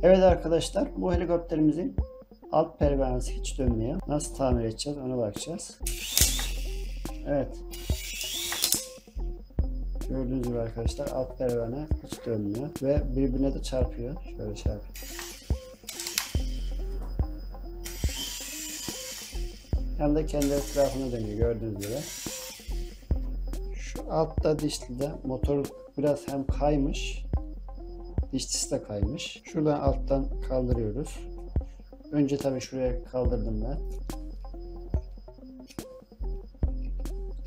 Evet arkadaşlar, bu helikopterimizin alt pervanesi hiç dönmüyor. Nasıl tamir edeceğiz ona bakacağız. Evet. Gördüğünüz gibi arkadaşlar alt pervane hiç dönmüyor ve birbirine de çarpıyor. Şöyle çarpıyor. Hem de kendi etrafına dönüyor gördüğünüz gibi. Şu altta dişlide motor biraz hem kaymış, dişlisi de kaymış. Şuradan alttan kaldırıyoruz. Önce tabii şuraya kaldırdım ben.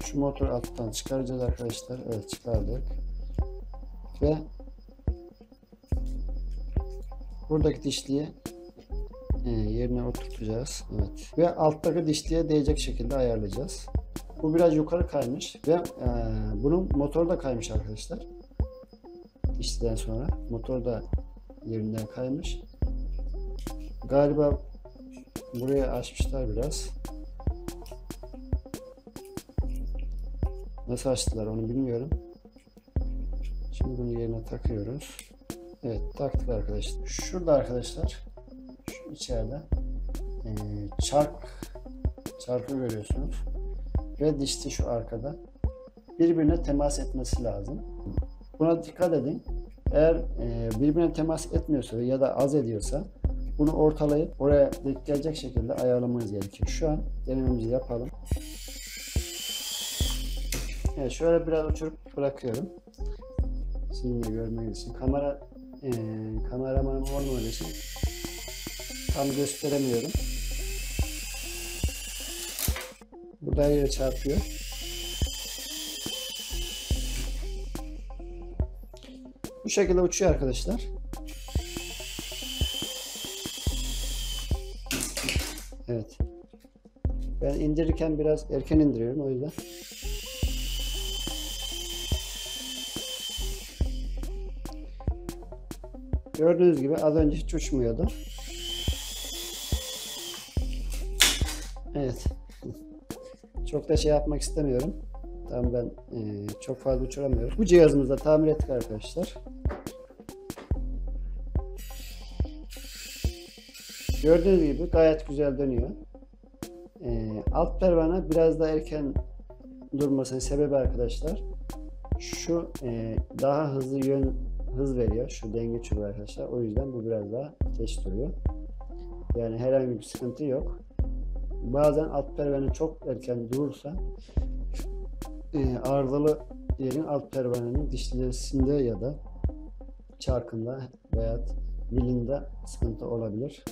Şu motoru alttan çıkaracağız arkadaşlar. Evet, çıkardık. Ve buradaki dişliyi yerine oturtacağız. Evet. Ve alttaki dişliğe değecek şekilde ayarlayacağız. Bu biraz yukarı kaymış ve bunun motoru da kaymış arkadaşlar. Dişliden sonra motor da yerinden kaymış. Galiba buraya açmışlar biraz. Nasıl açtılar onu bilmiyorum. Şimdi bunu yerine takıyoruz. Evet, taktık arkadaşlar. Şurada arkadaşlar, şu içeride çarkı görüyorsunuz. Ve dişli şu arkada. Birbirine temas etmesi lazım. Buna dikkat edin. Eğer birbirine temas etmiyorsa ya da az ediyorsa bunu ortalayıp oraya denk gelecek şekilde ayarlamanız gerekiyor. Şu an denememizi yapalım. Evet, şöyle biraz uçurup bırakıyorum. Sizin de görmeniz için. Kameramanım olmadığı için tam gösteremiyorum. Burada yere çarpıyor. Bu şekilde uçuyor arkadaşlar. Evet. Ben indirirken biraz erken indiriyorum o yüzden. Gördüğünüz gibi az önce hiç uçmuyordu. Evet. Çok da şey yapmak istemiyorum. Tamam, ben çok fazla uçuramıyorum. Bu cihazımızda tamir ettik arkadaşlar. Gördüğünüz gibi gayet güzel dönüyor. Alt pervane biraz da erken durmasının sebebi arkadaşlar, şu daha hız veriyor. Şu denge çubuğu arkadaşlar. O yüzden bu biraz daha geç duruyor. Yani herhangi bir sıkıntı yok. Bazen alt pervane çok erken durursa arızalı yerin alt pervanenin dişlisinde ya da çarkında veya milinde sıkıntı olabilir.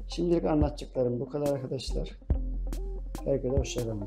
Şimdilik anlatacaklarım bu kadar arkadaşlar. Herkese hoşça kalın.